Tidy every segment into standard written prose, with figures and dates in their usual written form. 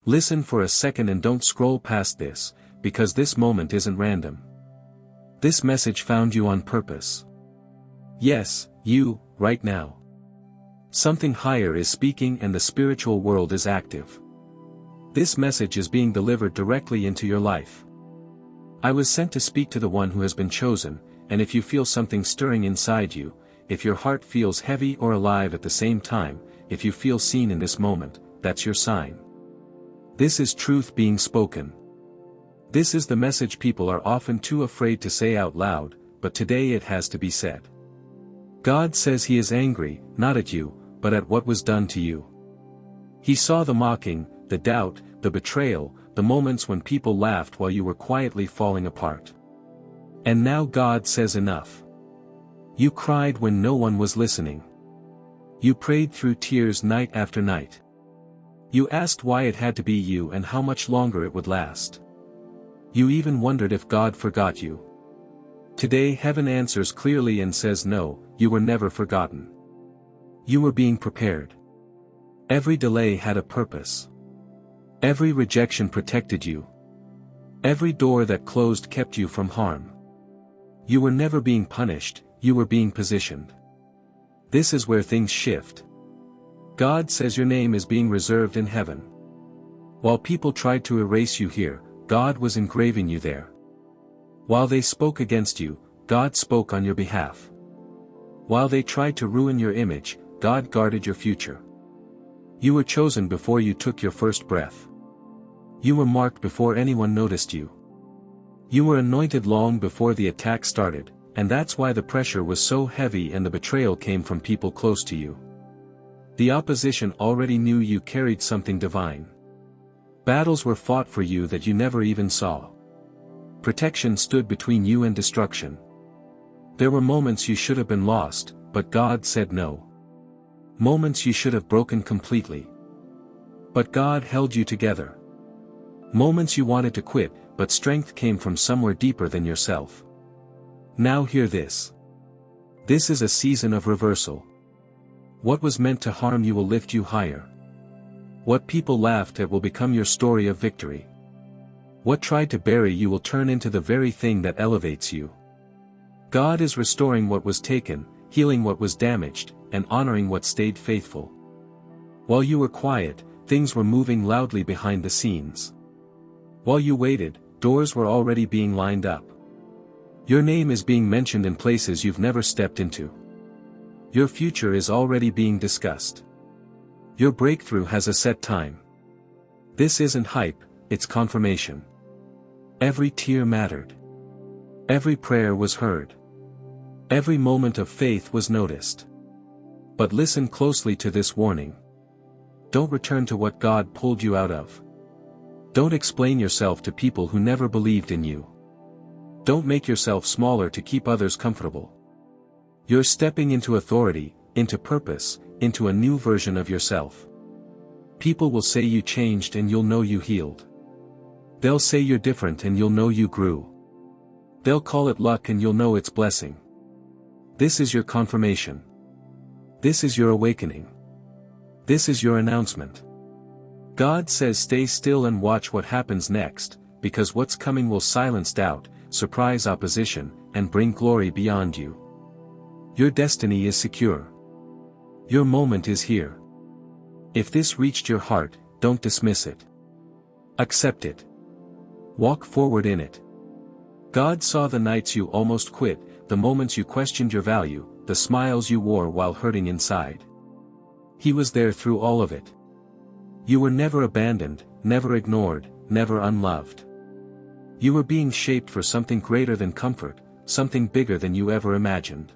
Listen for a second and don't scroll past this, because this moment isn't random. This message found you on purpose. Yes, you, right now. Something higher is speaking and the spiritual world is active. This message is being delivered directly into your life. I was sent to speak to the one who has been chosen, and if you feel something stirring inside you, if your heart feels heavy or alive at the same time, if you feel seen in this moment, that's your sign. This is truth being spoken. This is the message people are often too afraid to say out loud, but today it has to be said. God says He is angry, not at you, but at what was done to you. He saw the mocking, the doubt, the betrayal, the moments when people laughed while you were quietly falling apart. And now God says enough. You cried when no one was listening. You prayed through tears night after night. You asked why it had to be you and how much longer it would last. You even wondered if God forgot you. Today heaven answers clearly and says no, you were never forgotten. You were being prepared. Every delay had a purpose. Every rejection protected you. Every door that closed kept you from harm. You were never being punished, you were being positioned. This is where things shift. God says your name is being reserved in heaven. While people tried to erase you here, God was engraving you there. While they spoke against you, God spoke on your behalf. While they tried to ruin your image, God guarded your future. You were chosen before you took your first breath. You were marked before anyone noticed you. You were anointed long before the attack started, and that's why the pressure was so heavy and the betrayal came from people close to you. The opposition already knew you carried something divine. Battles were fought for you that you never even saw. Protection stood between you and destruction. There were moments you should have been lost, but God said no. Moments you should have broken completely. But God held you together. Moments you wanted to quit, but strength came from somewhere deeper than yourself. Now hear this. This is a season of reversal. What was meant to harm you will lift you higher. What people laughed at will become your story of victory. What tried to bury you will turn into the very thing that elevates you. God is restoring what was taken, healing what was damaged, and honoring what stayed faithful. While you were quiet, things were moving loudly behind the scenes. While you waited, doors were already being lined up. Your name is being mentioned in places you've never stepped into. Your future is already being discussed. Your breakthrough has a set time. This isn't hype, it's confirmation. Every tear mattered. Every prayer was heard. Every moment of faith was noticed. But listen closely to this warning. Don't return to what God pulled you out of. Don't explain yourself to people who never believed in you. Don't make yourself smaller to keep others comfortable. You're stepping into authority, into purpose, into a new version of yourself. People will say you changed and you'll know you healed. They'll say you're different and you'll know you grew. They'll call it luck and you'll know it's blessing. This is your confirmation. This is your awakening. This is your announcement. God says stay still and watch what happens next, because what's coming will silence doubt, surprise opposition, and bring glory beyond you. Your destiny is secure. Your moment is here. If this reached your heart, don't dismiss it. Accept it. Walk forward in it. God saw the nights you almost quit, the moments you questioned your value, the smiles you wore while hurting inside. He was there through all of it. You were never abandoned, never ignored, never unloved. You were being shaped for something greater than comfort, something bigger than you ever imagined.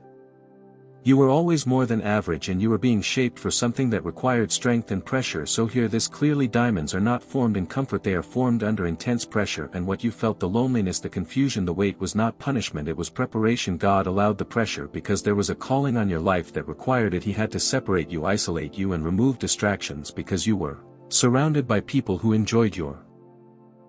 You were always more than average and you were being shaped for something that required strength and pressure. So hear this clearly: diamonds are not formed in comfort, they are formed under intense pressure. And what you felt, the loneliness, the confusion, the weight, was not punishment, it was preparation. God allowed the pressure because there was a calling on your life that required it. He had to separate you, isolate you, and remove distractions because you were surrounded by people who enjoyed your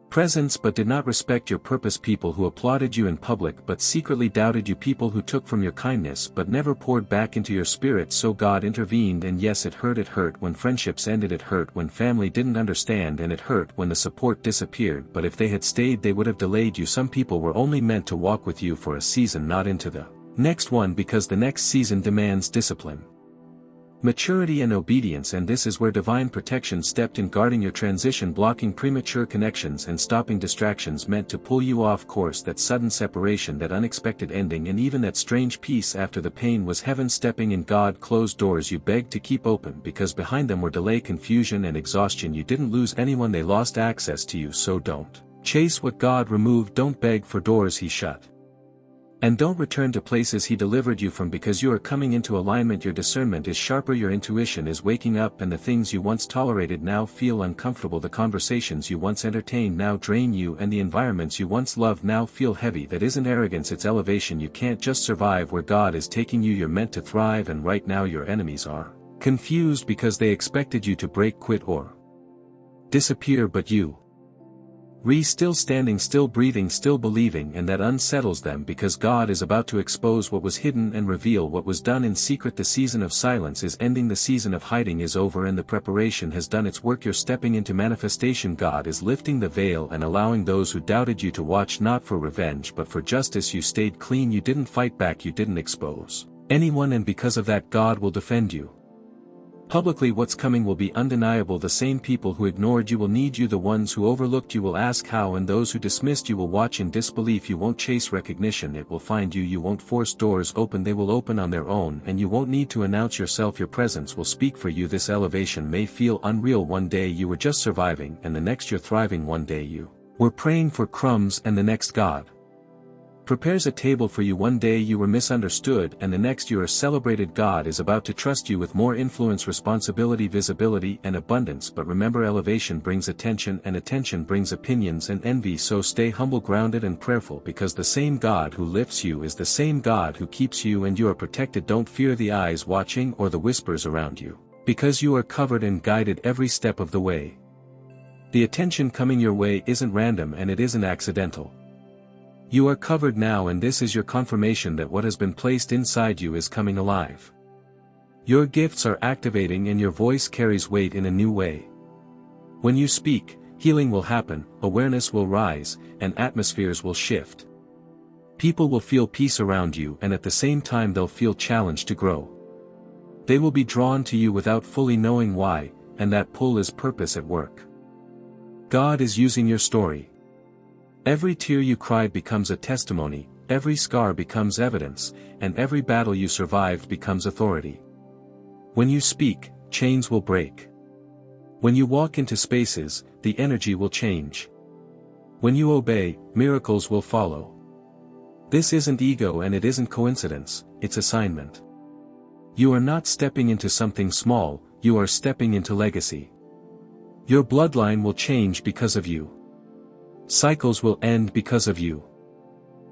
Presence but did not respect your purpose, people who applauded you in public but secretly doubted you, people who took from your kindness but never poured back into your spirit. So God intervened, and yes, it hurt when friendships ended, it hurt when family didn't understand, and it hurt when the support disappeared, but if they had stayed they would have delayed you. Some people were only meant to walk with you for a season, not into the next one, because the next season demands discipline, maturity and obedience, and this is where divine protection stepped in, guarding your transition, blocking premature connections and stopping distractions meant to pull you off course. That sudden separation, that unexpected ending, and even that strange peace after the pain was heaven stepping in. God closed doors you begged to keep open, because behind them were delay, confusion and exhaustion. You didn't lose anyone, they lost access to you. So don't chase what God removed, don't beg for doors He shut, and don't return to places He delivered you from, because you are coming into alignment. Your discernment is sharper, your intuition is waking up, and the things you once tolerated now feel uncomfortable. The conversations you once entertained now drain you, and the environments you once loved now feel heavy. That isn't arrogance, it's elevation. You can't just survive where God is taking you, you're meant to thrive, and right now your enemies are confused because they expected you to break, quit or disappear, but you still standing, still breathing, still believing, and that unsettles them, because God is about to expose what was hidden and reveal what was done in secret. The season of silence is ending, the season of hiding is over, and the preparation has done its work. You're stepping into manifestation. God is lifting the veil and allowing those who doubted you to watch, not for revenge but for justice. You stayed clean, you didn't fight back, you didn't expose anyone, and because of that God will defend you publicly. What's coming will be undeniable. The same people who ignored you will need you, the ones who overlooked you will ask how, and those who dismissed you will watch in disbelief. You won't chase recognition, it will find you. You won't force doors open, they will open on their own, and you won't need to announce yourself, your presence will speak for you. This elevation may feel unreal. One day you were just surviving, and the next you're thriving. One day you were praying for crumbs, and the next God prepares a table for you. One day you were misunderstood, and the next you are celebrated. God is about to trust you with more influence, responsibility, visibility and abundance. But remember, elevation brings attention, and attention brings opinions and envy. So stay humble, grounded and prayerful, because the same God who lifts you is the same God who keeps you, and you are protected. Don't fear the eyes watching or the whispers around you, because you are covered and guided every step of the way. The attention coming your way isn't random, and it isn't accidental. You are covered now, and this is your confirmation that what has been placed inside you is coming alive. Your gifts are activating, and your voice carries weight in a new way. When you speak, healing will happen, awareness will rise, and atmospheres will shift. People will feel peace around you, and at the same time they'll feel challenged to grow. They will be drawn to you without fully knowing why, and that pull is purpose at work. God is using your story. Every tear you cried becomes a testimony, every scar becomes evidence, and every battle you survived becomes authority. When you speak, chains will break. When you walk into spaces, the energy will change. When you obey, miracles will follow. This isn't ego, and it isn't coincidence, it's assignment. You are not stepping into something small, you are stepping into legacy. Your bloodline will change because of you. Cycles will end because of you.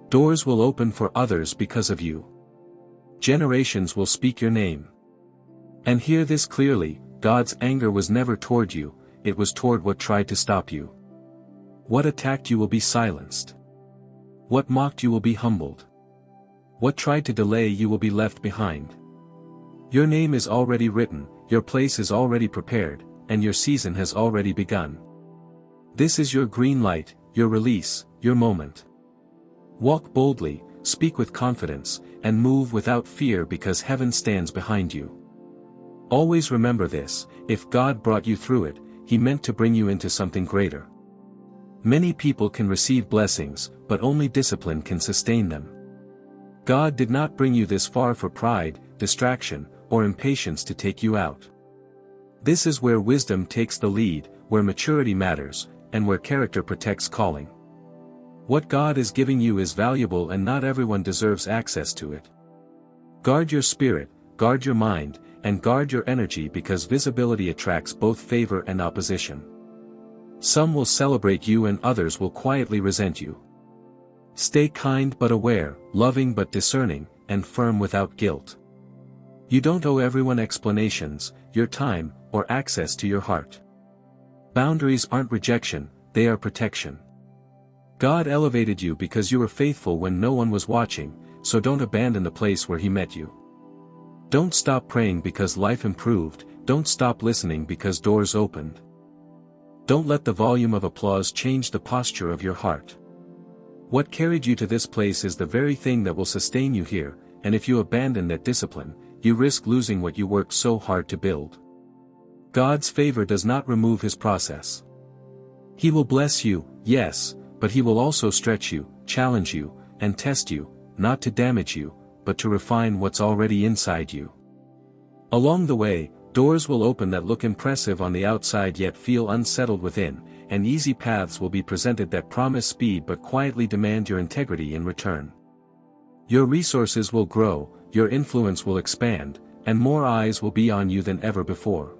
Doors will open for others because of you. Generations will speak your name. And hear this clearly, God's anger was never toward you, it was toward what tried to stop you. What attacked you will be silenced. What mocked you will be humbled. What tried to delay you will be left behind. Your name is already written, your place is already prepared, and your season has already begun. This is your green light, your release, your moment. Walk boldly, speak with confidence, and move without fear, because heaven stands behind you. Always remember this: if God brought you through it, He meant to bring you into something greater. Many people can receive blessings, but only discipline can sustain them. God did not bring you this far for pride, distraction, or impatience to take you out. This is where wisdom takes the lead, where maturity matters, and where character protects calling. What God is giving you is valuable, and not everyone deserves access to it. Guard your spirit, guard your mind, and guard your energy, because visibility attracts both favor and opposition. Some will celebrate you and others will quietly resent you. Stay kind but aware, loving but discerning, and firm without guilt. You don't owe everyone explanations, your time, or access to your heart. Boundaries aren't rejection, they are protection. God elevated you because you were faithful when no one was watching, so don't abandon the place where He met you. Don't stop praying because life improved, don't stop listening because doors opened. Don't let the volume of applause change the posture of your heart. What carried you to this place is the very thing that will sustain you here, and if you abandon that discipline, you risk losing what you worked so hard to build. God's favor does not remove His process. He will bless you, yes, but He will also stretch you, challenge you, and test you, not to damage you, but to refine what's already inside you. Along the way, doors will open that look impressive on the outside yet feel unsettled within, and easy paths will be presented that promise speed but quietly demand your integrity in return. Your resources will grow, your influence will expand, and more eyes will be on you than ever before.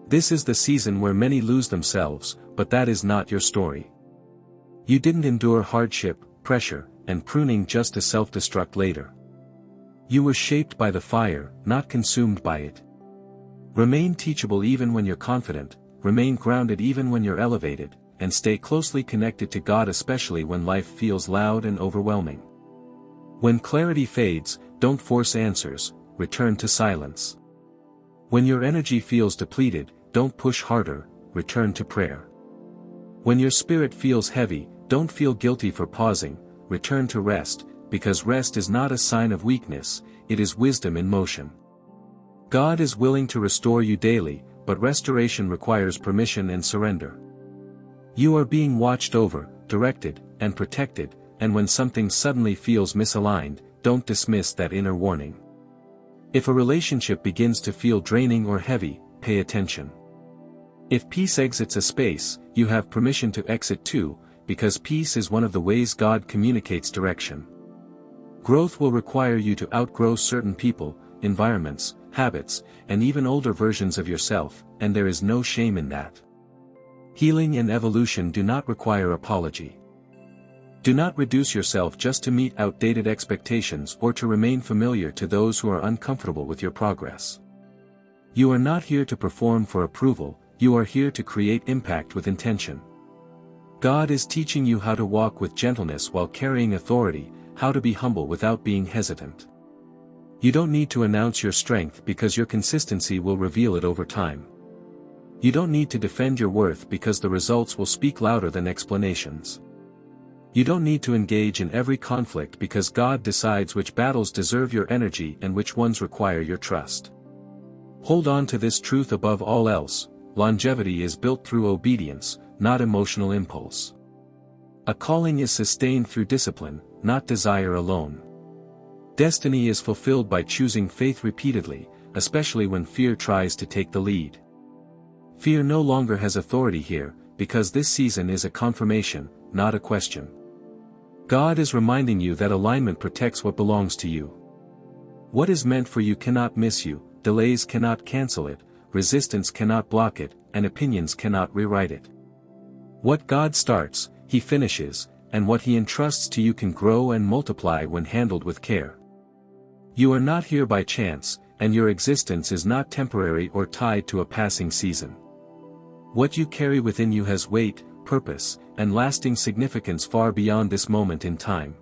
This is the season where many lose themselves, but that is not your story. You didn't endure hardship, pressure, and pruning just to self-destruct later. You were shaped by the fire, not consumed by it. Remain teachable even when you're confident, remain grounded even when you're elevated, and stay closely connected to God especially when life feels loud and overwhelming. When clarity fades, don't force answers, return to silence. When your energy feels depleted, don't push harder, return to prayer. When your spirit feels heavy, don't feel guilty for pausing, return to rest, because rest is not a sign of weakness, it is wisdom in motion. God is willing to restore you daily, but restoration requires permission and surrender. You are being watched over, directed, and protected, and when something suddenly feels misaligned, don't dismiss that inner warning. If a relationship begins to feel draining or heavy, pay attention. If peace exits a space, you have permission to exit too, because peace is one of the ways God communicates direction. Growth will require you to outgrow certain people, environments, habits, and even older versions of yourself, and there is no shame in that. Healing and evolution do not require apology. Do not reduce yourself just to meet outdated expectations or to remain familiar to those who are uncomfortable with your progress. You are not here to perform for approval, you are here to create impact with intention. God is teaching you how to walk with gentleness while carrying authority, how to be humble without being hesitant. You don't need to announce your strength because your consistency will reveal it over time. You don't need to defend your worth because the results will speak louder than explanations. You don't need to engage in every conflict because God decides which battles deserve your energy and which ones require your trust. Hold on to this truth above all else: longevity is built through obedience, not emotional impulse. A calling is sustained through discipline, not desire alone. Destiny is fulfilled by choosing faith repeatedly, especially when fear tries to take the lead. Fear no longer has authority here, because this season is a confirmation, not a question. God is reminding you that alignment protects what belongs to you. What is meant for you cannot miss you, delays cannot cancel it, resistance cannot block it, and opinions cannot rewrite it. What God starts, He finishes, and what He entrusts to you can grow and multiply when handled with care. You are not here by chance, and your existence is not temporary or tied to a passing season. What you carry within you has weight, purpose, and lasting significance far beyond this moment in time.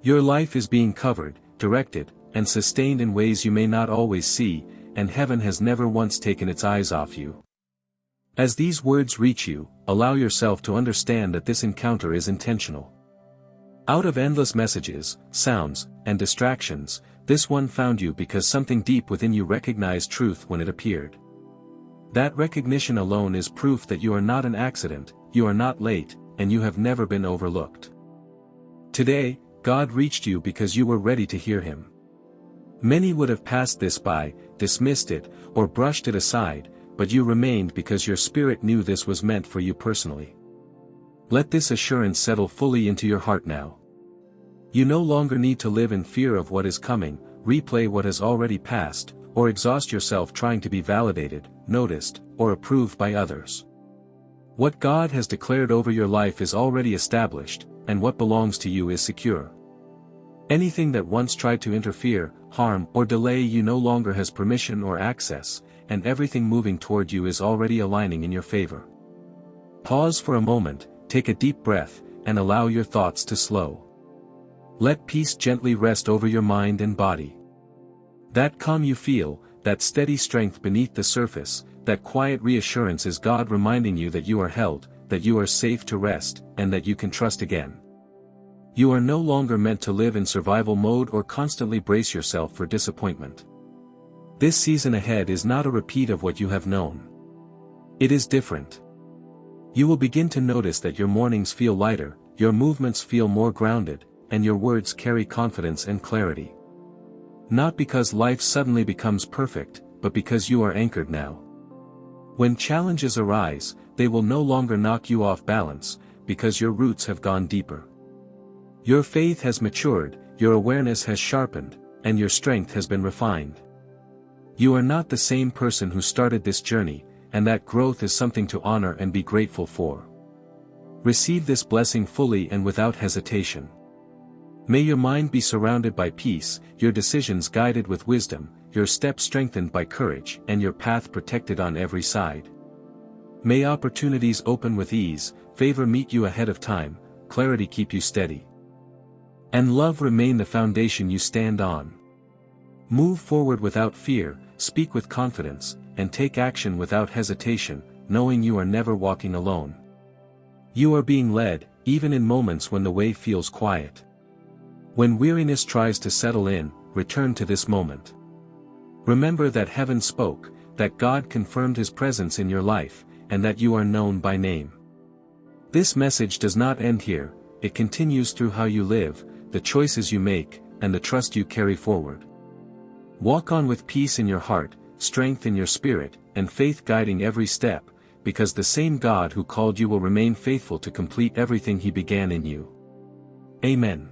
Your life is being covered, directed, and sustained in ways you may not always see, and heaven has never once taken its eyes off you. As these words reach you, allow yourself to understand that this encounter is intentional. Out of endless messages, sounds, and distractions, this one found you because something deep within you recognized truth when it appeared. That recognition alone is proof that you are not an accident, you are not late, and you have never been overlooked. Today, God reached you because you were ready to hear Him. Many would have passed this by, dismissed it, or brushed it aside, but you remained because your spirit knew this was meant for you personally. Let this assurance settle fully into your heart now. You no longer need to live in fear of what is coming, replay what has already passed, or exhaust yourself trying to be validated, noticed, or approved by others. What God has declared over your life is already established, and what belongs to you is secure. Anything that once tried to interfere, harm, or delay you no longer has permission or access, and everything moving toward you is already aligning in your favor. Pause for a moment, take a deep breath, and allow your thoughts to slow. Let peace gently rest over your mind and body. That calm you feel, that steady strength beneath the surface, that quiet reassurance is God reminding you that you are held, that you are safe to rest, and that you can trust again. You are no longer meant to live in survival mode or constantly brace yourself for disappointment. This season ahead is not a repeat of what you have known. It is different. You will begin to notice that your mornings feel lighter, your movements feel more grounded, and your words carry confidence and clarity. Not because life suddenly becomes perfect, but because you are anchored now. When challenges arise, they will no longer knock you off balance, because your roots have gone deeper. Your faith has matured, your awareness has sharpened, and your strength has been refined. You are not the same person who started this journey, and that growth is something to honor and be grateful for. Receive this blessing fully and without hesitation. May your mind be surrounded by peace, your decisions guided with wisdom, your steps strengthened by courage, and your path protected on every side. May opportunities open with ease, favor meet you ahead of time, clarity keep you steady, and love remain the foundation you stand on. Move forward without fear, speak with confidence, and take action without hesitation, knowing you are never walking alone. You are being led, even in moments when the way feels quiet. When weariness tries to settle in, return to this moment. Remember that heaven spoke, that God confirmed His presence in your life, and that you are known by name. This message does not end here, it continues through how you live, the choices you make, and the trust you carry forward. Walk on with peace in your heart, strength in your spirit, and faith guiding every step, because the same God who called you will remain faithful to complete everything He began in you. Amen.